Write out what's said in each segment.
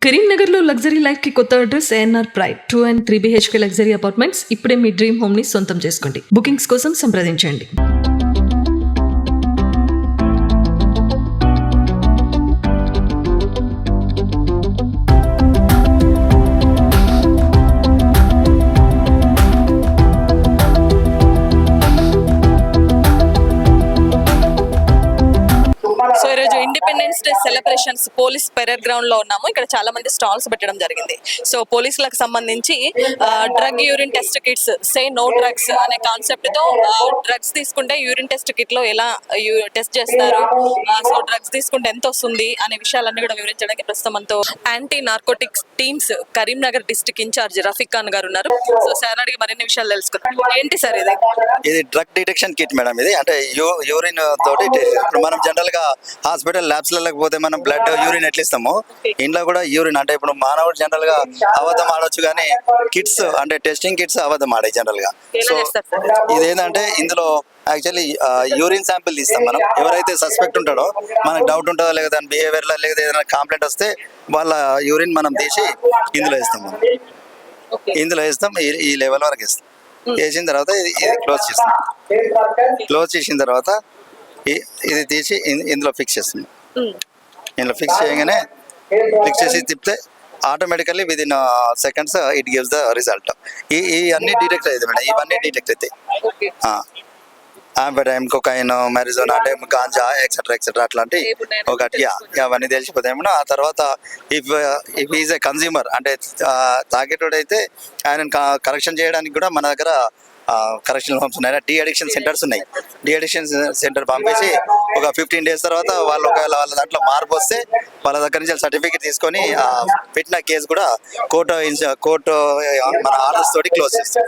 కరీంనగర్లో luxury life కి కొత్త address ANR pride 2 and 3 BHK luxury apartments. ఇప్పుడే మీ డ్రీమ్ హోమ్ ని సొంతం చేసుకోండి. బుకింగ్స్ కోసం సంప్రదించండి. సో ఈరోజు independence day celebrations police parade ground లో ఉన్నాము. ఇక్కడ చాలా మంది స్టాల్స్ పెట్టడం జరిగింది. సో పోలీసులకు సంబంధించి drug urine test kits say no drugs అనే కాన్సెప్ట్ తో డ్రగ్స్ తీసుకుంటే యూరిన్ టెస్ట్ కిట్ లో ఎలా టెస్ట్ చేస్తారు, సో డ్రగ్స్ తీసుకుంటే ఎంత వస్తుంది అనే విషయాలన్నీ కూడా వివరించడానికి ప్రస్తుతం మనతో anti narcotics teams Karimnagar district in charge Rafiq Khan గారు ఉన్నారు. సో సార్ అడిగి మరిన్ని విషయాలు తెలుసుకుందాం. ఏంటి సార్ ఇది డ్రగ్ డిటెక్షన్ కిట్ మేడం. ఇది అంటే యూరిన్ తోటి ఇప్పుడు మనం జనరల్ గా హాస్పిటల్ ల్యాబ్స్ లేకపోతే మనం బ్లడ్ యూరిన్ ఎట్లా ఇస్తామో ఇంట్లో కూడా యూరిన్ అంటే ఇప్పుడు మానవుడు జనరల్ గా అబద్ధం ఆడొచ్చు, కానీ కిట్స్ అంటే టెస్టింగ్ కిట్స్ అబద్ధం ఆడాయి జనరల్ గా. సో ఇదేంటంటే ఇందులో యాక్చువల్లీ యూరిన్ శాంపిల్ తీస్తాం మనం. ఎవరైతే సస్పెక్ట్ ఉంటాడో మనకు డౌట్ ఉంటుందో లేదా దాని బిహేవియర్ లో లేదా ఏదైనా కంప్లైంట్ వస్తే వాళ్ళ యూరిన్ మనం తీసి ఇందులో వేస్తాం. మనం ఇందులో వేస్తాం, ఈ లెవెల్ వరకు వేస్తాం. వేసిన తర్వాత ఇది క్లోజ్ చేస్తాం. క్లోజ్ చేసిన తర్వాత ఇది తీసి ఇందులో ఫిక్స్ చేస్తుంది. ఇందులో ఫిక్స్ చేయగానే ఫిక్స్ చేసి తిప్పితే automatically with in seconds it gives the result. ఈ అన్ని డిటెక్ట్ అవుతాయి మేడం. ఇవన్నీ డిటెక్ట్ అవుతాయి. ఆంఫెటైన్, కొకైన్, మెరిజోనా, గాంజా ఎక్సెట్రా అట్లాంటి ఒకటి అవన్నీ తెలిసిపోతాయి మేడం. ఆ తర్వాత ఇఫ్ ఈజ్ ఏ కన్జ్యూమర్ అంటే తాగేటోడైతే ఆయన కరెక్షన్ చేయడానికి కూడా మన దగ్గర కరెక్షనల్ హోమ్స్ ఉన్నాయి, డి అడిక్షన్ సెంటర్స్ ఉన్నాయి. డి అడిక్షన్ సెంటర్ పంపేసి ఒక 15 days తర్వాత వాళ్ళు ఒకవేళ వాళ్ళ దాంట్లో మార్పు వస్తే వాళ్ళ దగ్గర నుంచి సర్టిఫికేట్ తీసుకొని పెట్టిన కేసు కూడా కోర్టు మన ఆర్డర్స్ తోటి క్లోజ్ చేస్తాం.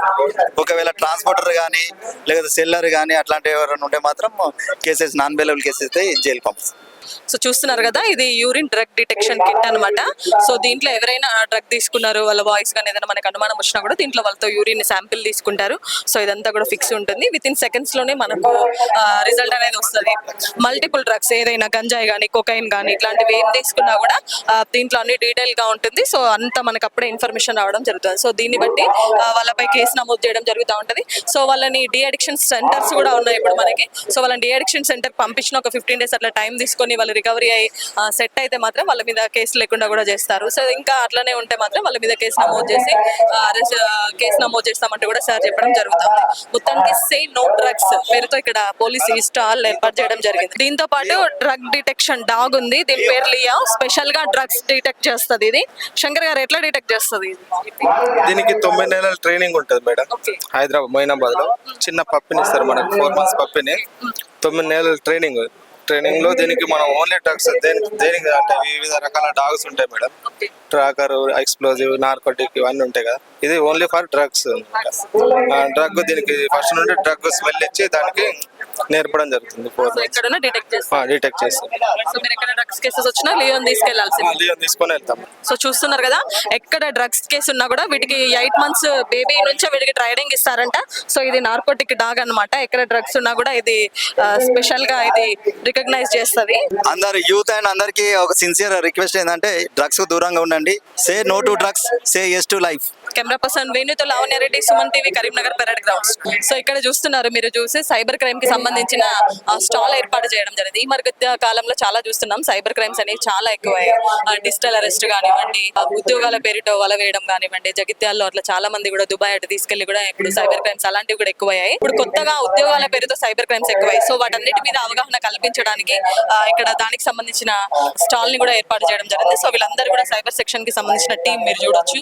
ఒకవేళ ట్రాన్స్పోర్టర్ కానీ లేకపోతే సెల్లర్ కానీ అట్లాంటి ఎవరైనా ఉంటే మాత్రం కేసెస్ నాన్ బెయిలబుల్ కేసెస్ అయితే జైలు పంపిస్తాం. సో చూస్తున్నారు కదా, ఇది యూరిన్ డ్రగ్ డిటెక్షన్ కిట్ అనమాట. సో దీంట్లో ఎవరైనా డ్రగ్ తీసుకున్నారు, వాళ్ళ వాయిస్ కానీ ఏదైనా మనకు అనుమానం వచ్చినా కూడా దీంట్లో వాళ్ళతో యూరిన్ శాంపిల్ తీసుకుంటారు. సో ఇదంతా కూడా ఫిక్స్ ఉంటుంది. విత్ ఇన్ సెకండ్స్ లోనే మనకు రిజల్ట్ అనేది వస్తుంది. మల్టిపుల్ డ్రగ్స్ ఏదైనా గంజాయి కానీ కొకైన్ కానీ ఇట్లాంటివి ఏం తీసుకున్నా కూడా దీంట్లో అన్ని డీటెయిల్ గా ఉంటుంది. సో అంతా మనకు అప్పుడే ఇన్ఫర్మేషన్ రావడం జరుగుతుంది. సో దీన్ని బట్టి వాళ్ళపై కేసు నమోదు చేయడం జరుగుతూ ఉంటుంది. సో వాళ్ళని డి అడిక్షన్ సెంటర్స్ కూడా ఉన్నాయి ఇప్పుడు మనకి. సో వాళ్ళని డి అడిక్షన్ సెంటర్ పంపించిన ఒక 15 days అట్లా టైం తీసుకొని వాళ్ళు రికవరీ అయ్యి సెట్ అయితే మాత్రం వాళ్ళ మీద కేసు లేకుండా కూడా చేస్తారు. సో ఇంకా అట్లనే ఉంటే మాత్రం వాళ్ళ మీద కేసు నమోదు చేసి చేస్తామంటూ కూడా సార్ చెప్పడం జరుగుతుంది. మొత్తానికి సే నో డ్రగ్స్ పేరుతో ఇక్కడ పోలీస్ ఈ స్టాల్ ఏర్పాటు చేయడం జరిగింది. దీంతో పాటు డ్రగ్ డిటెక్షన్ డాగ్ ఉంది. దీని పేరు లియా. స్పెషల్ గా డ్రగ్స్ డిటెక్ట్ చేస్తుంది. ఇది శంకర్ గారు ఎట్లా డిటెక్ట్ చేస్తుంది? దీనికి 9 నెలల ట్రైనింగ్ ఉంటుంది మేడం. హైదరాబాద్ మొయినాబాద్ లో చిన్న పప్పిని ఇస్తారు మనకు, 4 months పప్పిని. 9 నెలల ట్రైనింగ్ లో దీనికి మనం ఓన్లీ డ్రగ్స్ దేనికి అంటే వివిధ రకాల డాగ్స్ ఉంటాయి మేడం. ట్రాకర్, ఎక్స్ప్లోజివ్, నార్కోటిక్ ఇవన్నీ ఉంటాయి కదా. ఇది ఓన్లీ ఫర్ డ్రగ్స్. డ్రగ్ దీనికి ఫస్ట్ నుండి డ్రగ్ స్మెల్ ఇచ్చి దానికి నేర్పడం జరుగుతుంది. డిటెక్ట్ చేస్తాం. లియోన్ తీసుకొని వెళ్తాం. సో చూస్తున్నారు కదా, ఎక్కడ డ్రగ్స్ కేసు ఉన్నా కూడా వీటికి 8 months బేబీ నుంచే వీటికి ట్రైనింగ్ ఇస్తారంట. సో ఇది నార్కోటిక్ డాగ్ అన్నమాట. ఎక్కడ డ్రగ్స్ ఉన్నా కూడా ఇది స్పెషల్ గా ఇది రికగ్నైజ్ చేస్తుంది. అందరు యూత్ అండ్ అందరికి ఒక సిన్సియర్ రిక్వెస్ట్ ఏంటంటే డ్రగ్స్ దూరంగా ఉండండి. Say no to drugs, say yes to life. Camera person వేణుతో Lavanya Reddy, Suman TV, Karimnagar parade grounds. So ఇక్కడ చూస్తున్నారు, మీరు చూసి సైబర్ క్రైమ్ కి సంబంధించిన స్టాల్ ఏర్పాటు చేయడం జరిగింది. ఈ మధ్య కాలంలో చాలా చూస్తున్నాం సైబర్ క్రైమ్స్ అనేవి చాలా ఎక్కువయ్యాయి. డిజిటల్ అరెస్ట్ కానివ్వండి, ఉద్యోగాల పేరుతో వల వేయడం కానివ్వండి, జగిత్యాల్లో అట్లా చాలా మంది కూడా దుబాయ్ అటు తీసుకెళ్లి కూడా ఇప్పుడు సైబర్ క్రైమ్స్ అలాంటివి కూడా ఎక్కువయ్యాయి. ఇప్పుడు కొత్తగా ఉద్యోగాల పేరుతో సైబర్ క్రైమ్స్ ఎక్కువయ్యాయి. సో వాటన్నిటి మీద అవగాహన కల్పించడానికి ఇక్కడ దానికి సంబంధించిన స్టాల్ ని కూడా ఏర్పాటు చేయడం జరిగింది. సో వీళ్ళందరూ కూడా సైబర్ సెక్షన్ కి సంబంధించిన టీం మీరు చూడొచ్చు.